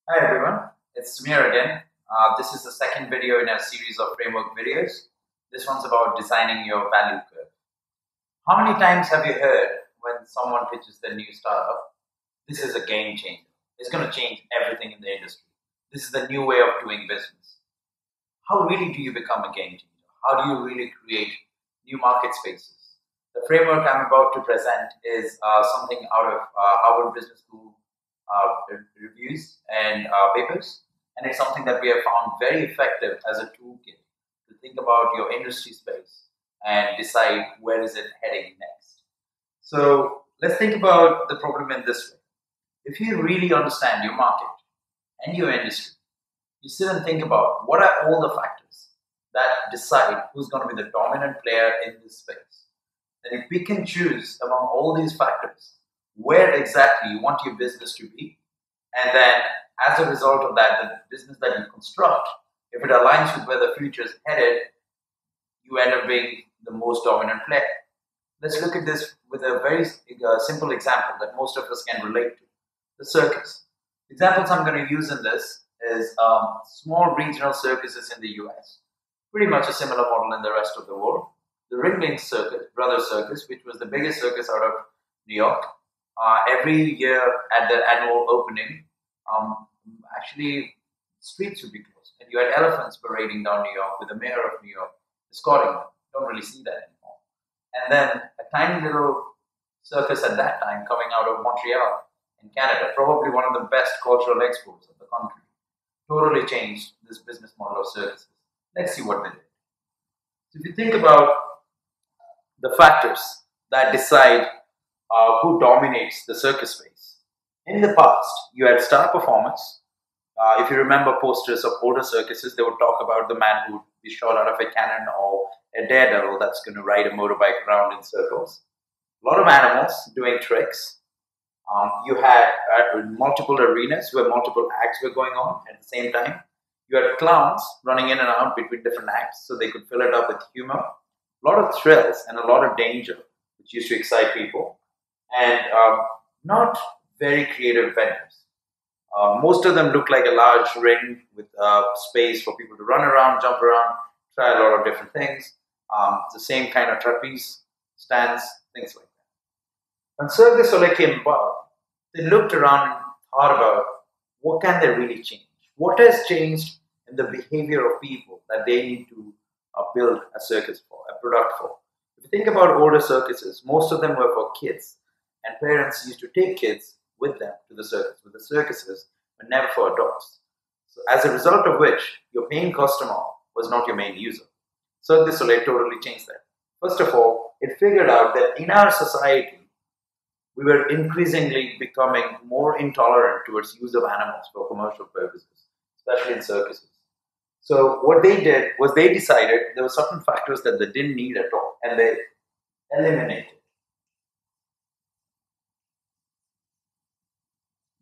Hi everyone, it's Samir again. This is the second video in a series of framework videos. This one's about designing your value curve. How many times have you heard when someone pitches their new startup, this is a game changer. It's going to change everything in the industry. This is the new way of doing business. How really do you become a game changer? How do you really create new market spaces? The framework I'm about to present is something out of Harvard Business School reviews and papers, and it's something that we have found very effective as a toolkit to think about your industry space and decide where is it heading next. So let's think about the problem in this way. If you really understand your market and your industry, you sit and think about what are all the factors that decide who's going to be the dominant player in this space. Then if we can choose among all these factors where exactly you want your business to be, and then as a result of that, the business that you construct, if it aligns with where the future is headed, you end up being the most dominant player. Let's look at this with a very simple example that most of us can relate to, the circus. The examples I'm going to use in this is small regional circuses in the US, pretty much a similar model in the rest of the world. The Ringling Circus, Brothers Circus, which was the biggest circus out of New York, every year at the annual opening, actually streets would be closed, and you had elephants parading down New York with the mayor of New York escorting them. Don't really see that anymore. And then a tiny little circus at that time coming out of Montreal in Canada, probably one of the best cultural exports of the country, totally changed this business model of circuses. Let's see what they did. So if you think about the factors that decide who dominates the circus space. In the past, you had star performers. If you remember posters of older circuses, they would talk about the man who would be shot out of a cannon or a daredevil that's going to ride a motorbike around in circles. A lot of animals doing tricks. You had multiple arenas where multiple acts were going on at the same time. You had clowns running in and out between different acts so they could fill it up with humor. A lot of thrills and a lot of danger, which used to excite people, and not very creative venues. Most of them look like a large ring with space for people to run around, jump around, try a lot of different things. The same kind of trapeze stands, things like that. When Cirque du Soleil came about, they looked around and thought about what can they really change? What has changed in the behavior of people that they need to build a circus for, a product for? If you think about older circuses, most of them were for kids, and parents used to take kids with them to the circus. But the circuses were never for adults. So as a result of which, your paying customer was not your main user. Cirque du Soleil totally changed that. First of all, it figured out that in our society, we were increasingly becoming more intolerant towards use of animals for commercial purposes, especially in circuses. So what they did was they decided there were certain factors that they didn't need at all, and they eliminated.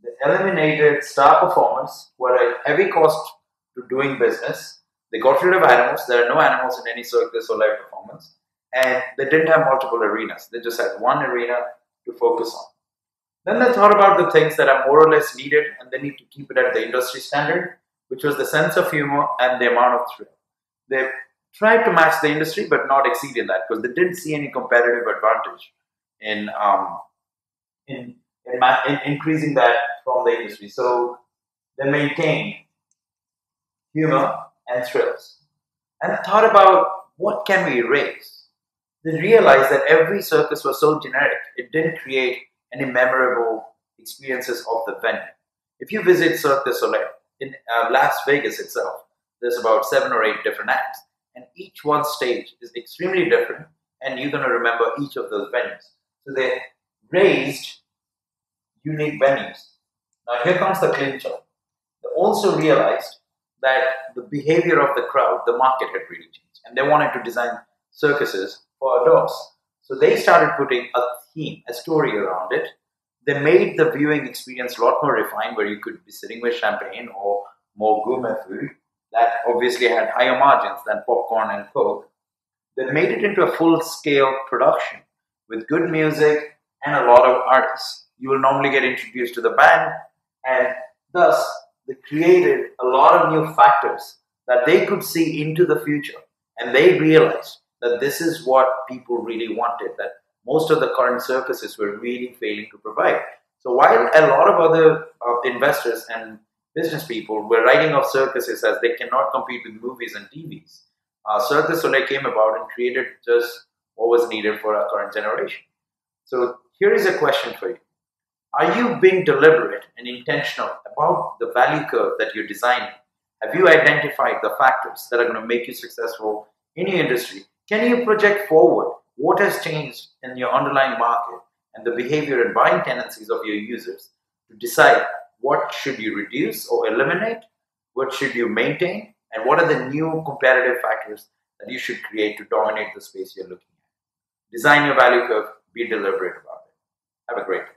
They eliminated star performers who are a heavy cost to doing business. They got rid of animals. There are no animals in any Cirque du Soleil performance. And they didn't have multiple arenas. They just had one arena to focus on. Then they thought about the things that are more or less needed and they need to keep it at the industry standard, which was the sense of humor and the amount of thrill. They tried to match the industry but not exceed in that because they didn't see any competitive advantage in, in increasing that from the industry. So they maintained humor and thrills and thought about what can we erase. They realized that every circus was so generic, it didn't create any memorable experiences of the venue. If you visit Cirque du Soleil in Las Vegas itself, there's about 7 or 8 different acts, and each one stage is extremely different, and you're going to remember each of those venues. So they raised unique venues. Now here comes the clincher. They also realized that the behavior of the crowd, the market had really changed, and they wanted to design circuses for adults. So they started putting a theme, a story around it. They made the viewing experience a lot more refined, where you could be sitting with champagne or more gourmet food that obviously had higher margins than popcorn and Coke. They made it into a full-scale production with good music and a lot of artists. You will normally get introduced to the band, and thus they created a lot of new factors that they could see into the future, and they realized that this is what people really wanted, that most of the current circuses were really failing to provide. So while a lot of other investors and business people were writing off circuses as they cannot compete with movies and TVs, Cirque du Soleil came about and created just what was needed for our current generation. So here is a question for you. Are you being deliberate and intentional about the value curve that you're designing? Have you identified the factors that are going to make you successful in your industry? Can you project forward what has changed in your underlying market and the behavior and buying tendencies of your users to decide what should you reduce or eliminate, what should you maintain, and what are the new competitive factors that you should create to dominate the space you're looking at? Design your value curve, be deliberate about it. Have a great day.